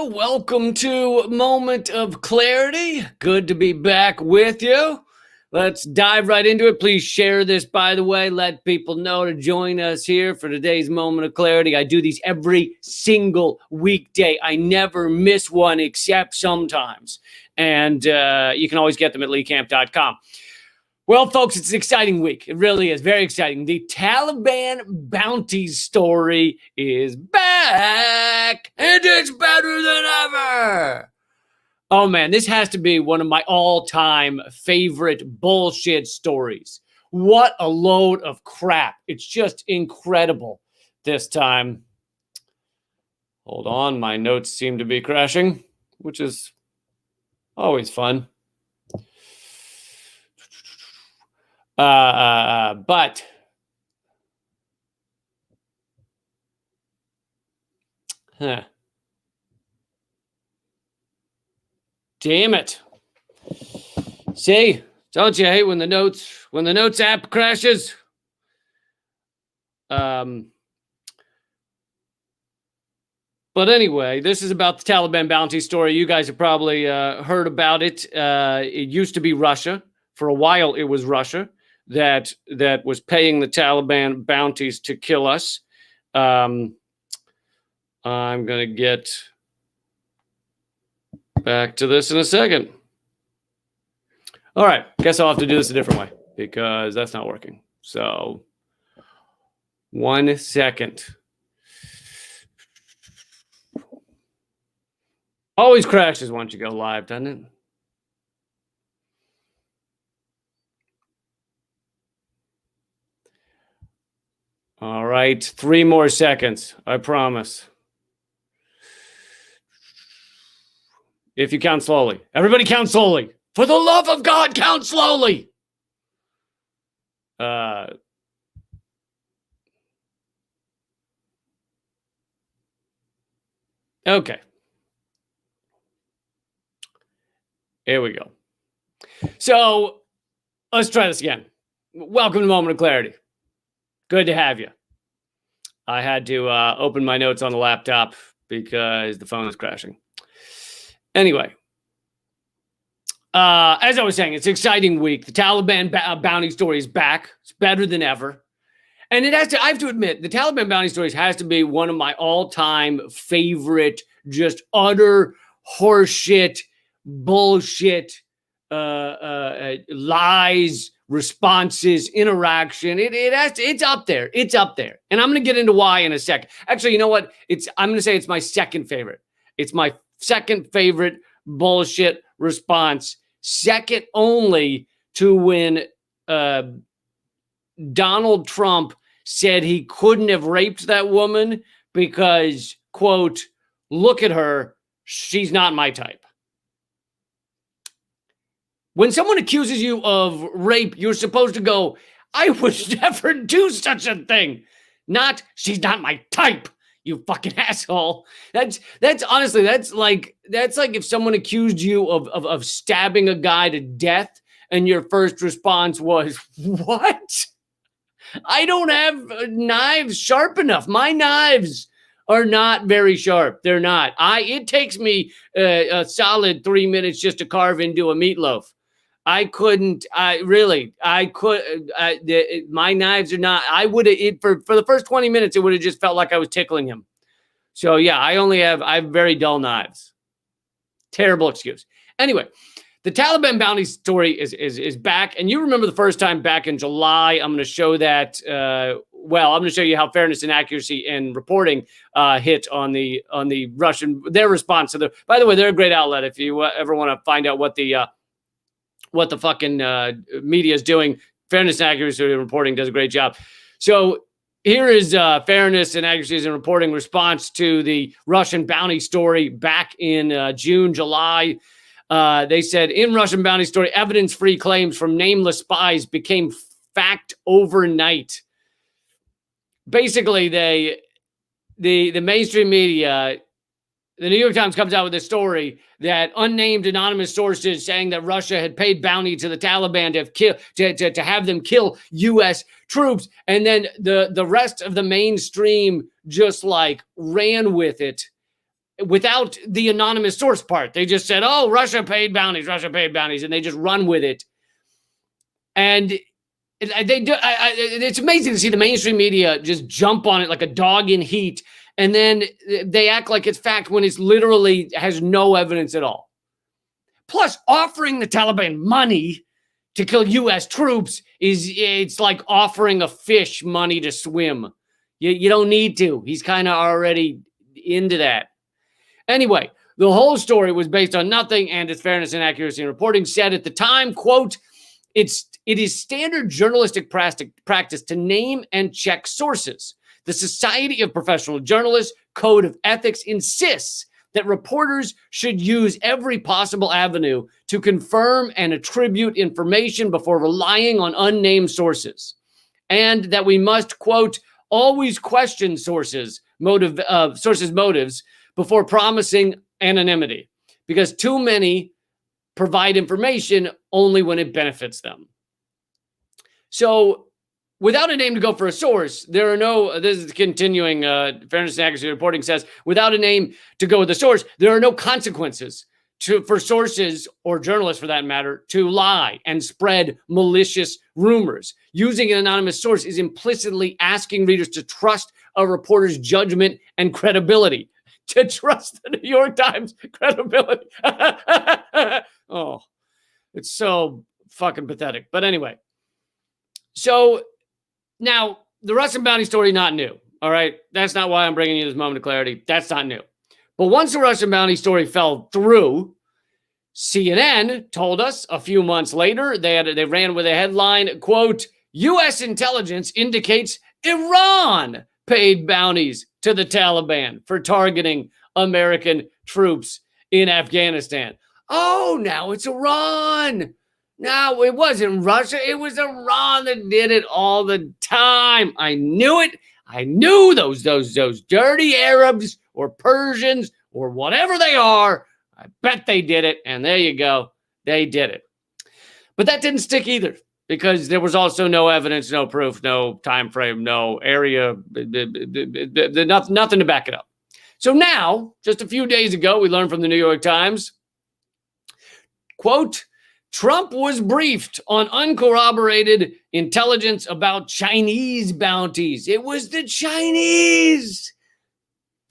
Welcome to Moment of Clarity. Good to be back with you. Let's dive right into it. Please share this, by the way. Let people know to join us here for today's Moment of Clarity. I do these every single weekday. I never miss one except sometimes. And you can always get them at leecamp.com. Well, folks, it's an exciting week. It really is very exciting. The Taliban Bounties story is back, and it's better than ever. Oh, man, this has to be one of my all-time favorite bullshit stories. What a load of crap. It's just incredible this time. Hold on, my notes seem to be crashing, which is always fun. But damn it. See, don't you hate when the notes app crashes? But anyway, this is about the Taliban bounty story. You guys have probably heard about it. It used to be Russia. For a while, it was Russia that was paying the Taliban bounties to kill us. I'm going to get back to this in a second. All right. Guess I'll have to do this a different way because that's not working. So 1 second. Always crashes once you go live, doesn't it? All right, 3 more seconds, I promise. If you count slowly. Everybody count slowly. For the love of God, count slowly. Okay. Here we go. So let's try this again. Welcome to Moment of Clarity. Good to have you. I had to open my notes on the laptop because the phone is crashing. Anyway, as I was saying, it's an exciting week. The Taliban bounty story is back. It's better than ever. And I have to admit, the Taliban bounty stories has to be one of my all-time favorite, just utter horseshit, bullshit, lies, responses, interaction. It's up there. It's up there. And I'm going to get into why in a second. Actually, you know what? I'm going to say it's my second favorite. It's my second favorite bullshit response. Second only to when Donald Trump said he couldn't have raped that woman because, quote, look at her. She's not my type. When someone accuses you of rape, you're supposed to go, I would never do such a thing. Not, she's not my type, you fucking asshole. That's honestly, that's like if someone accused you of stabbing a guy to death and your first response was, what? I don't have knives sharp enough. My knives are not very sharp. They're not. It takes me a solid 3 minutes just to carve into a meatloaf. My knives are not, for the first 20 minutes, it would have just felt like I was tickling him. So yeah, I have very dull knives. Terrible excuse. Anyway, the Taliban bounty story is back. And you remember the first time back in July, I'm going to show that, I'm going to show you how fairness and accuracy in reporting hit on the Russian, their response to by the way, they're a great outlet. If you ever want to find out what the fucking media is doing, fairness and accuracy in reporting does a great job. So here is fairness and accuracy in reporting response to the Russian bounty story back in June, July. They said, in Russian bounty story, evidence-free claims from nameless spies became fact overnight. Basically, the mainstream media, the New York Times comes out with this story that unnamed anonymous sources saying that Russia had paid bounty to the Taliban to have them kill U.S. troops. And then the rest of the mainstream just like ran with it. without the anonymous source part. They just said, oh, Russia paid bounties, and they just run with it. And they do. It's amazing to see the mainstream media just jump on it like a dog in heat, and then they act like it's fact when it's literally has no evidence at all. Plus, offering the Taliban money to kill U.S. troops it's like offering a fish money to swim. You don't need to. He's kind of already into that. Anyway, the whole story was based on nothing, and its fairness and accuracy in reporting said at the time, quote, it is standard journalistic practice to name and check sources. The Society of Professional Journalists Code of Ethics insists that reporters should use every possible avenue to confirm and attribute information before relying on unnamed sources, and that we must, quote, always question sources' motives before promising anonymity, because too many provide information only when it benefits them. So without a name to go for a source, there are no, this is continuing, fairness and accuracy reporting says, without a name to go with the source, there are no consequences for sources or journalists for that matter to lie and spread malicious rumors. Using an anonymous source is implicitly asking readers to trust a reporter's judgment and credibility. To trust the New York Times credibility. Oh, it's so fucking pathetic. But anyway, so now the Russian bounty story, not new. All right. That's not why I'm bringing you this moment of clarity. That's not new. But once the Russian bounty story fell through, CNN told us a few months later, they ran with a headline, quote, U.S. intelligence indicates Iran paid bounties to the Taliban for targeting American troops in Afghanistan. Oh, now it's Iran. No, it wasn't Russia. It was Iran that did it all the time. I knew it. I knew those dirty Arabs or Persians or whatever they are. I bet they did it. And there you go. They did it. But that didn't stick either, because there was also no evidence, no proof, no time frame, no area, nothing to back it up. So now, just a few days ago, we learned from the New York Times, quote, Trump was briefed on uncorroborated intelligence about Chinese bounties. It was the Chinese.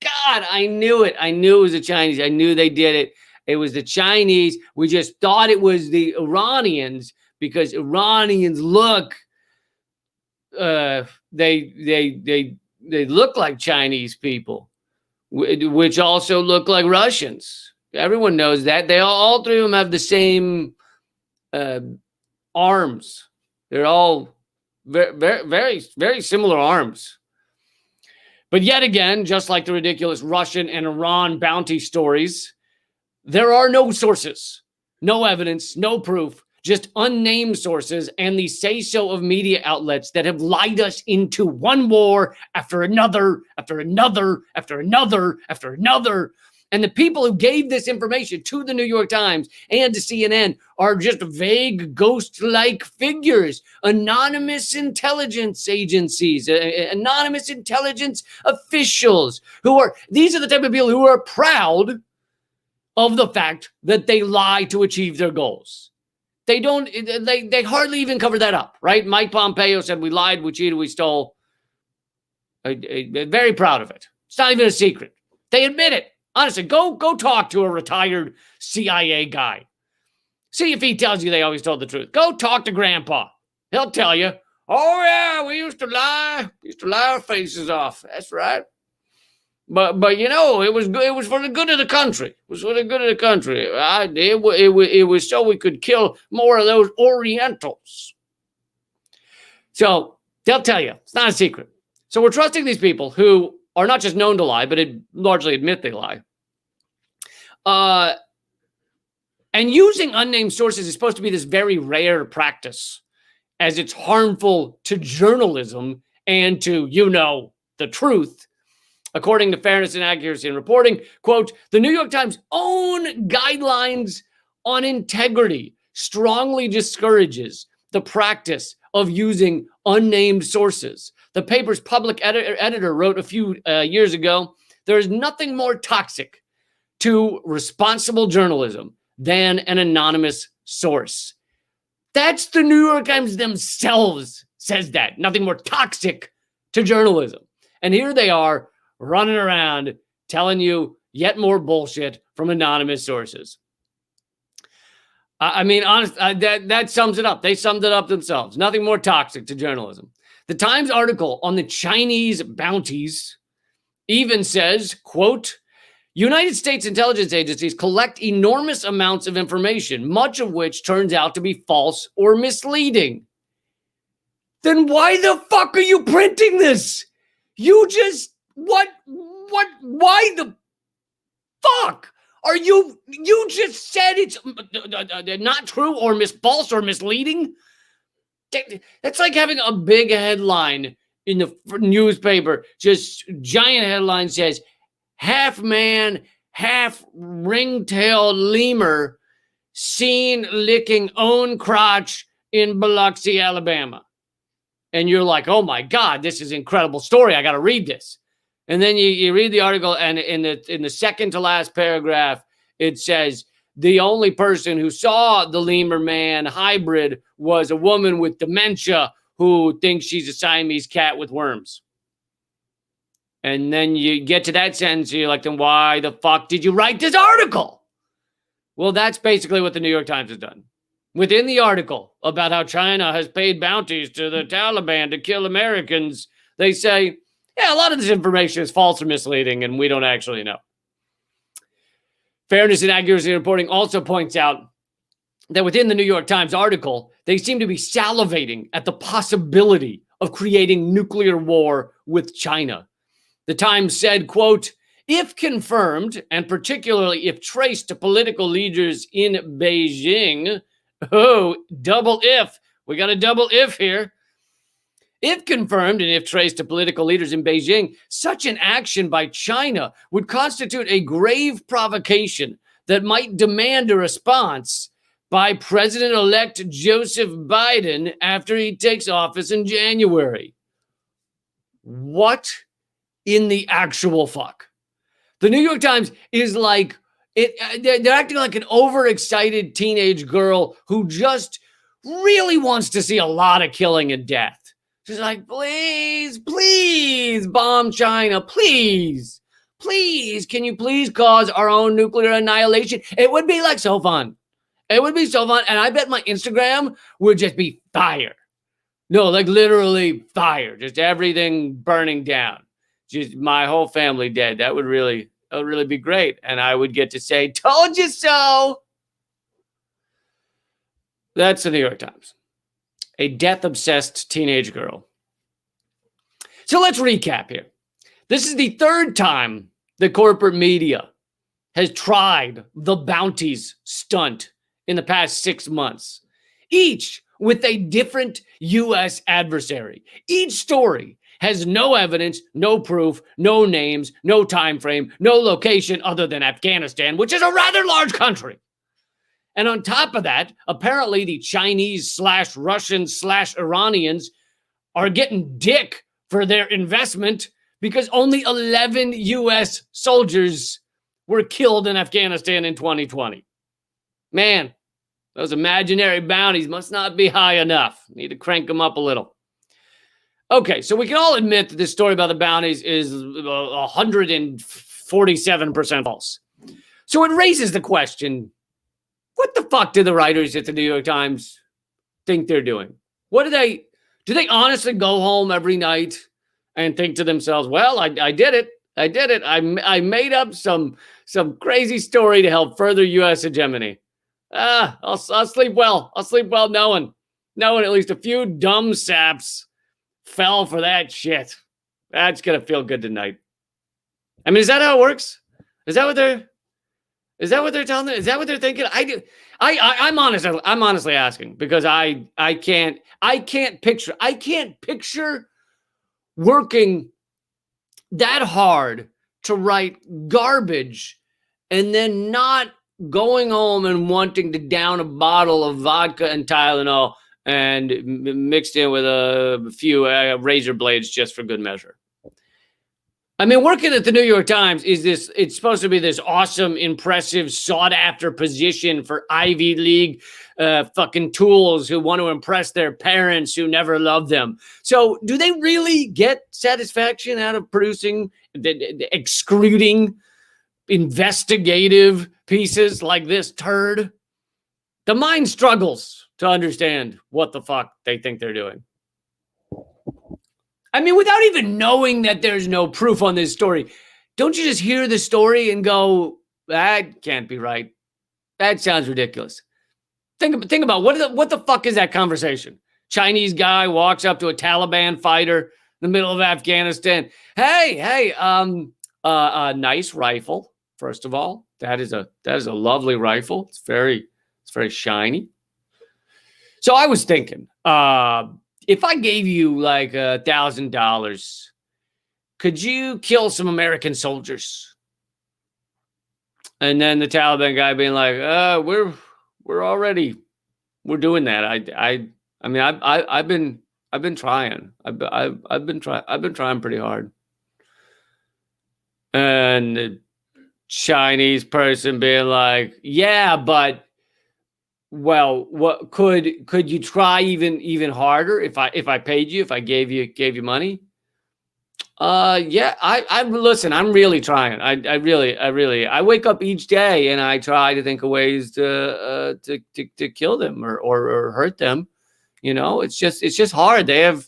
God, I knew it. I knew it was the Chinese. I knew they did it. It was the Chinese. We just thought it was the Iranians, because Iranians look, they look like Chinese people, which also look like Russians. Everyone knows that. They all three of them have the same arms. They're all very, very, very similar arms. But yet again, just like the ridiculous Russian and Iran bounty stories, there are no sources, no evidence, no proof, just unnamed sources and the say-so of media outlets that have lied us into one war after another, after another, after another, after another. And the people who gave this information to the New York Times and to CNN are just vague, ghost-like figures, anonymous intelligence agencies, anonymous intelligence officials these are the type of people who are proud of the fact that they lie to achieve their goals. They hardly even cover that up, right? Mike Pompeo said, we lied, we cheated, we stole. Very proud of it. It's not even a secret. They admit it. Honestly, go talk to a retired CIA guy. See if he tells you they always told the truth. Go talk to Grandpa. He'll tell you, oh yeah, we used to lie. We used to lie our faces off. That's right. But you know, it was for the good of the country. It was for the good of the country. It was so we could kill more of those Orientals. So they'll tell you. It's not a secret. So we're trusting these people who are not just known to lie, but largely admit they lie. And using unnamed sources is supposed to be this very rare practice, as it's harmful to journalism and to, the truth. According to Fairness and Accuracy in Reporting, quote, the New York Times' own guidelines on integrity strongly discourages the practice of using unnamed sources. The paper's public editor wrote a few years ago, there is nothing more toxic to responsible journalism than an anonymous source. That's the New York Times themselves says that. Nothing more toxic to journalism. And here they are running around telling you yet more bullshit from anonymous sources. I mean, honest, that sums it up. They summed it up themselves. Nothing more toxic to journalism. The Times article on the Chinese bounties even says, quote, United States intelligence agencies collect enormous amounts of information, much of which turns out to be false or misleading. Then why the fuck are you printing this? You just, why the fuck? You just said it's not true or false or misleading? That's like having a big headline in the newspaper, just giant headline says, half man, half ring-tailed lemur seen licking own crotch in Biloxi, Alabama. And you're like, oh my God, this is an incredible story. I got to read this. And then you read the article, and in the second to last paragraph, it says the only person who saw the lemur man hybrid was a woman with dementia who thinks she's a Siamese cat with worms. And then you get to that sentence, and you're like, then why the fuck did you write this article? Well, that's basically what the New York Times has done. Within the article about how China has paid bounties to the Taliban to kill Americans, they say, yeah, a lot of this information is false or misleading, and we don't actually know. Fairness and Accuracy Reporting also points out that within the New York Times article, they seem to be salivating at the possibility of creating nuclear war with China. The Times said, quote, if confirmed, and particularly if traced to political leaders in Beijing, oh, double if, we got a double if here. If confirmed and if traced to political leaders in Beijing, such an action by China would constitute a grave provocation that might demand a response by President-elect Joseph Biden after he takes office in January. What in the actual fuck? The New York Times is like, they're acting like an overexcited teenage girl who just really wants to see a lot of killing and death. She's like, please bomb China, please, can you please cause our own nuclear annihilation? It would be like so fun. It would be so fun. And I bet my Instagram would just be fire. No, like literally fire. Just everything burning down. Just my whole family dead. That would really be great. And I would get to say, told you so. That's the New York Times. A death-obsessed teenage girl. So let's recap here. This is the third time the corporate media has tried the bounties stunt in the past 6 months, each with a different U.S. adversary. Each story has no evidence, no proof, no names, no time frame, no location other than Afghanistan, which is a rather large country. And on top of that, apparently the Chinese/Russians/Iranians are getting dick for their investment because only 11 U.S. soldiers were killed in Afghanistan in 2020. Man, those imaginary bounties must not be high enough. Need to crank them up a little. Okay, so we can all admit that this story about the bounties is 147% false. So it raises the question, what the fuck do the writers at the New York Times think they're doing? Do they honestly go home every night and think to themselves, well, I did it. I made up some crazy story to help further U.S. hegemony. I'll sleep well. I'll sleep well knowing at least a few dumb saps fell for that shit. That's going to feel good tonight. I mean, is that how it works? Is that what they're telling them? Is that what they're thinking? I'm honestly asking because I can't picture working that hard to write garbage and then not going home and wanting to down a bottle of vodka and Tylenol and mixed in with a few razor blades just for good measure. I mean, working at the New York Times it's supposed to be this awesome, impressive, sought after position for Ivy League fucking tools who want to impress their parents who never loved them. So do they really get satisfaction out of producing the excluding investigative pieces like this turd? The mind struggles to understand what the fuck they think they're doing. I mean, without even knowing that there's no proof on this story, don't you just hear the story and go, that can't be right? That sounds ridiculous. Think about what the fuck is that conversation? Chinese guy walks up to a Taliban fighter in the middle of Afghanistan. Hey, nice rifle. First of all, that is a lovely rifle. It's very shiny. So I was thinking, if I gave you like $1,000, could you kill some American soldiers? And then the Taliban guy being like, we're doing that. I've been trying. I've been trying pretty hard. And the Chinese person being like, yeah, but well, what could you try even harder if I paid you, if I gave you money? Yeah, I listen, I'm really trying. I really wake up each day and I try to think of ways to kill them or hurt them. You know, it's just hard. They have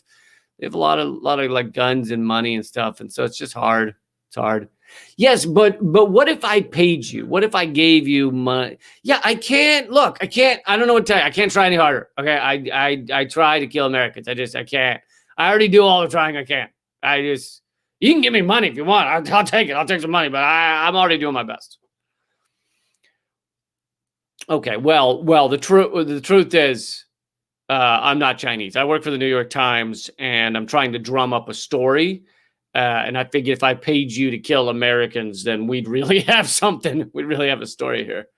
a lot of like guns and money and stuff, and so it's just hard. It's hard. Yes, but what if I paid you? What if I gave you money? Yeah, I can't. Look, I can't. I don't know what to tell you. I can't try any harder. Okay, I try to kill Americans. I can't. I already do all the trying I can. You can give me money if you want. I'll take it. I'll take some money, but I'm already doing my best. Okay, well, the truth is, I'm not Chinese. I work for the New York Times, and I'm trying to drum up a story. And I figured if I paid you to kill Americans, then we'd really have something. We'd really have a story here.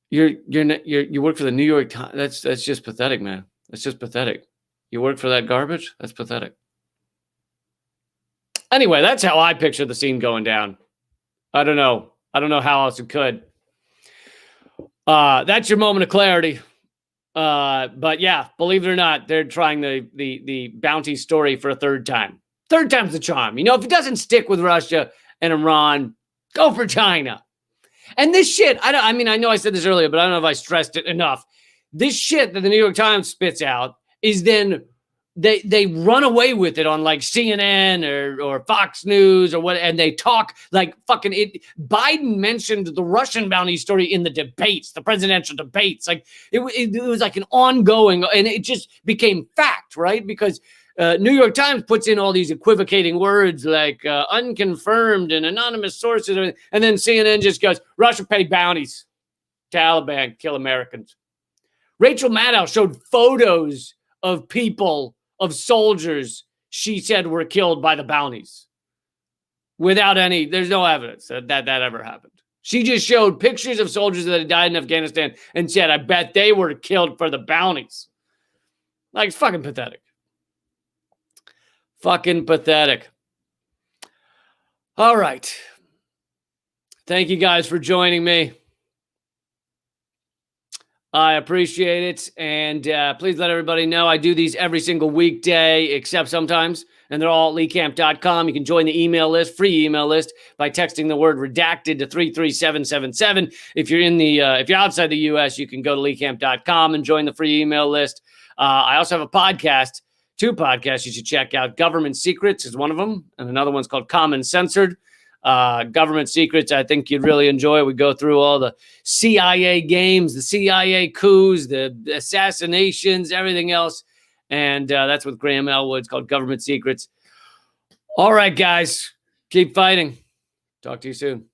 You work for the New York Times. That's just pathetic, man. That's just pathetic. You work for that garbage? That's pathetic. Anyway, that's how I picture the scene going down. I don't know how else it could. That's your moment of clarity. But yeah, believe it or not, they're trying the bounty story for a third time. Third time's the charm. You know, if it doesn't stick with Russia and Iran, go for China. And this shit, I know I said this earlier, but I don't know if I stressed it enough. This shit that the New York Times spits out is then they run away with it on like CNN or Fox News or what, and they talk like fucking it. Biden mentioned the Russian bounty story in the debates, the presidential debates. Like it was like an ongoing, and it just became fact, right? Because New York Times puts in all these equivocating words like unconfirmed and anonymous sources, and then CNN just goes, Russia paid bounties, Taliban kill Americans. Rachel Maddow showed photos of people, of soldiers she said were killed by the bounties without there's no evidence that ever happened. She just showed pictures of soldiers that had died in Afghanistan and said, I bet they were killed for the bounties. Like, it's fucking pathetic. Fucking pathetic. All right. Thank you guys for joining me. I appreciate it. And please let everybody know I do these every single weekday, except sometimes. And they're all at leecamp.com. You can join the email list, free email list, by texting the word redacted to 33777. If you're outside the US, you can go to leecamp.com and join the free email list. I also have a podcast, 2 podcasts you should check out. Government Secrets is one of them, and another one's called Common Censored. Government Secrets, I think you'd really enjoy. We go through all the CIA games, the CIA coups, the assassinations, everything else. And that's with Graham Elwood. It's called Government Secrets. All right, guys, keep fighting. Talk to you soon.